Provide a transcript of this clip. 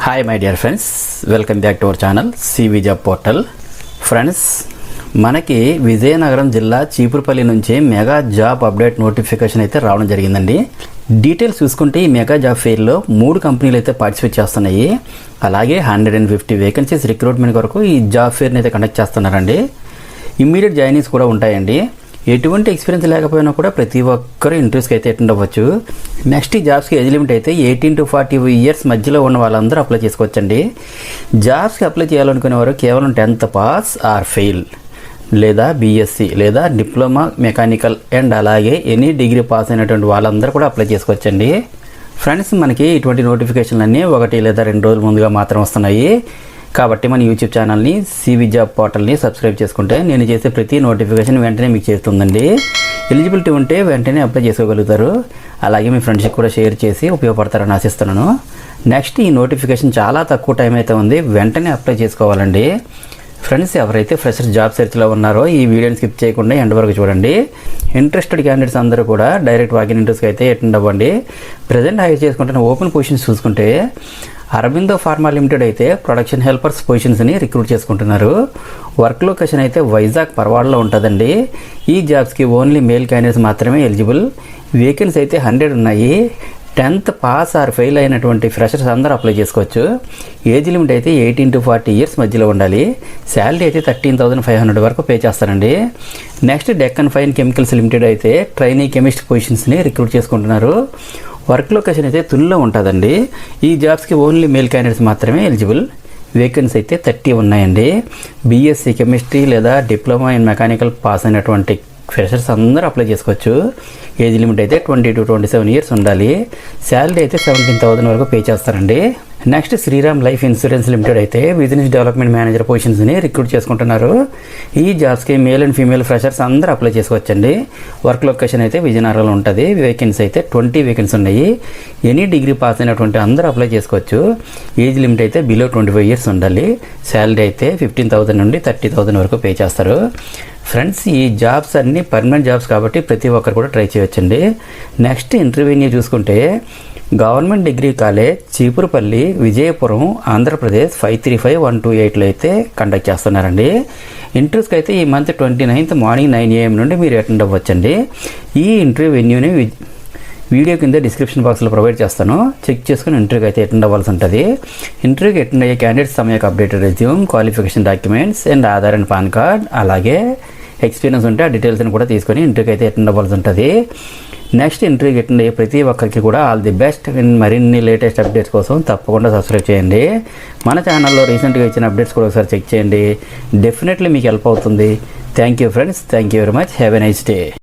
Hi my dear friends, welcome back to our channel CV job portal. Friends, మనకి విజయనగరం జిల్లా చీపురుపల్లి నుంచి mega job update notification అయితే రావడం జరిగిందండి. డీటెయిల్స్ చూసుకుంటే ఈ మెగా జాబ్ ఫెయిర్లో 3 కంపెనీలు అయితే పార్టిసిపేట్ చేస్తున్నాయి. అలాగే 150 వేకెన్సీస్ రిక్రూట్మెంట్ కొరకు ఈ జాబ్ ఫెయిర్ని అయితే కండక్ట్ చేస్తున్నారండి. ఇమ్మీడియట్ జాయినింగ్స్ కూడా ఉంటాయండి. ఎటువంటి ఎక్స్పీరియన్స్ లేకపోయినా కూడా ప్రతి ఒక్కరు ఇంటర్వ్యూస్కి అయితే అటెండ్ అవ్వచ్చు. నెక్స్ట్ ఈ జాబ్స్కి ఏజ్ లిమిట్ అయితే 18 to 40 ఇయర్స్ మధ్యలో ఉన్న వాళ్ళందరూ అప్లై చేసుకోవచ్చండి. జాబ్స్కి అప్లై చేయాలనుకునేవారు కేవలం 10th పాస్ ఆర్ ఫెయిల్ లేదా బీఎస్సీ లేదా డిప్లొమా మెకానికల్ అండ్ అలాగే ఎనీ డిగ్రీ పాస్ అయినటువంటి వాళ్ళందరూ కూడా అప్లై చేసుకోవచ్చండి. ఫ్రెండ్స్, మనకి ఇటువంటి నోటిఫికేషన్లన్నీ 1 లేదా 2 రోజుల ముందుగా మాత్రం వస్తున్నాయి. కాబట్టి మన యూట్యూబ్ ఛానల్ని సివి జాబ్ పోర్టల్ని సబ్స్క్రైబ్ చేసుకుంటే నేను చేసే ప్రతి నోటిఫికేషన్ వెంటనే మీకు చేస్తుందండి. ఎలిజిబిలిటీ ఉంటే వెంటనే అప్లై చేసుకోగలుగుతారు. అలాగే మీ ఫ్రెండ్స్కి కూడా షేర్ చేసి ఉపయోగపడతారని ఆశిస్తున్నాను. నెక్స్ట్, ఈ నోటిఫికేషన్ చాలా తక్కువ టైం అయితే ఉంది, వెంటనే అప్లై చేసుకోవాలండి. ఫ్రెండ్స్, ఎవరైతే ఫ్రెషర్స్ జాబ్ సెర్చ్లో ఉన్నారో ఈ వీడియోని స్కిప్ చేయకుండా ఎండ్ వరకు చూడండి. ఇంట్రెస్టెడ్ క్యాండిడేట్స్ అందరూ కూడా డైరెక్ట్ వాకిన్ ఇంటర్వ్యూస్కి అయితే అటెండ్ అవ్వండి. ప్రజెంట్ హైర్ చేసుకుంటున్న ఓపెన్ పొజిషన్స్ చూసుకుంటే అరబిందో ఫార్మా లిమిటెడ్ అయితే ప్రొడక్షన్ హెల్పర్స్ పొజిషన్స్ని రిక్రూట్ చేసుకుంటున్నారు. వర్క్ లొకేషన్ అయితే వైజాగ్ పర్వాడలో ఉంటుందండి. ఈ జాబ్స్కి ఓన్లీ మేల్ క్యాండిడేట్స్ మాత్రమే ఎలిజిబుల్. వేకెన్సీ అయితే 100 ఉన్నాయి. 10th పాస్ ఆర్ ఫెయిల్ అయినటువంటి ఫ్రెషర్స్ అందరూ అప్లై చేసుకోవచ్చు. ఏజ్ లిమిట్ అయితే 18 to 40 ఇయర్స్ మధ్యలో ఉండాలి. శాలరీ అయితే 13,500 వరకు పే చేస్తారండి. Next, Deccan fine chemicals limited అయితే ట్రైనీ కెమిస్ట్ పొజిషన్స్ని రిక్రూట్ చేసుకుంటున్నారు. వర్క్ లొకేషన్ అయితే తుల్లో ఉంటుందండి. ఈ జాబ్స్కి ఓన్లీ మేల్ క్యాండిడేట్స్ మాత్రమే ఎలిజిబుల్. వేకెన్సీ అయితే 30 ఉన్నాయండి. బీఎస్సీ కెమిస్ట్రీ లేదా డిప్లొమా ఇన్ మెకానికల్ పాస్ అయినటువంటి ఫ్రెషర్స్ అందరూ అప్లై చేసుకోవచ్చు. ఏజ్ లిమిట్ అయితే 20 to 27 ఇయర్స్ ఉండాలి. శాలరీ అయితే 17,000 వరకు పే చేస్తారండి. Next, Shriram life insurance limited అయితే బిజినెస్ డెవలప్మెంట్ మేనేజర్ పొజిషన్స్ని రిక్రూట్ చేసుకుంటున్నారు. ఈ జాబ్స్కి మేల్ అండ్ ఫీమేల్ ఫ్రెషర్స్ అందరూ అప్లై చేసుకోవచ్చండి. వర్క్ లొకేషన్ అయితే విజయనగరంలో ఉంటుంది. వేకెన్సీ అయితే 20 వేకెన్సీ ఉన్నాయి. ఎనీ డిగ్రీ పాస్ అయినటువంటి అందరూ అప్లై చేసుకోవచ్చు. ఏజ్ లిమిట్ అయితే బిలో 25 ఇయర్స్ ఉండాలి. శాలరీ అయితే 15,000 నుండి 30,000 వరకు పే చేస్తారు. ఫ్రెండ్స్, ఈ జాబ్స్ అన్నీ పర్మనెంట్ జాబ్స్ కాబట్టి ప్రతి ఒక్కరు కూడా ట్రై చేయొచ్చండి. నెక్స్ట్, ఇంటర్వ్యూని చూసుకుంటే government degree college Cheepurupalli Vijayapuram Andhra Pradesh 535128లో అయితే కండక్ట్ చేస్తున్నారండి. ఇంటర్వ్యూస్కి అయితే ఈ మంత్ 29th మార్నింగ్ 9 AM నుండి మీరు అటెండ్ అవ్వచ్చండి. ఈ ఇంటర్వ్యూ వెన్యూని వీడియో కింద డిస్క్రిప్షన్ బాక్స్లో ప్రొవైడ్ చేస్తాను. చెక్ చేసుకుని ఇంటర్వ్యూకి అయితే అటెండ్ అవ్వాల్సి ఉంటుంది. ఇంటర్వ్యూకి అటెండ్ అయ్యే క్యాండిడేట్స్ తమ యొక్క updated resume, qualification documents and Aadhaar and pan card అలాగే ఎక్స్పీరియన్స్ ఉంటే ఆ డీటెయిల్స్ని కూడా తీసుకొని ఇంటర్వ్యూకి అయితే అటెండ్ అవ్వాల్సి ఉంటుంది. నెక్స్ట్, ఇంటర్వ్యూకి అటెండ్ అయ్యే ప్రతి ఒక్కరికి కూడా ఆల్ ది బెస్ట్. మరిన్ని లేటెస్ట్ అప్డేట్స్ కోసం తప్పకుండా సబ్స్క్రైబ్ చేయండి. మన ఛానల్లో రీసెంట్గా ఇచ్చిన అప్డేట్స్ కూడా ఒకసారి చెక్ చేయండి. డెఫినెట్లీ మీకు హెల్ప్ అవుతుంది. Thank you friends, thank you very much. Have a nice day.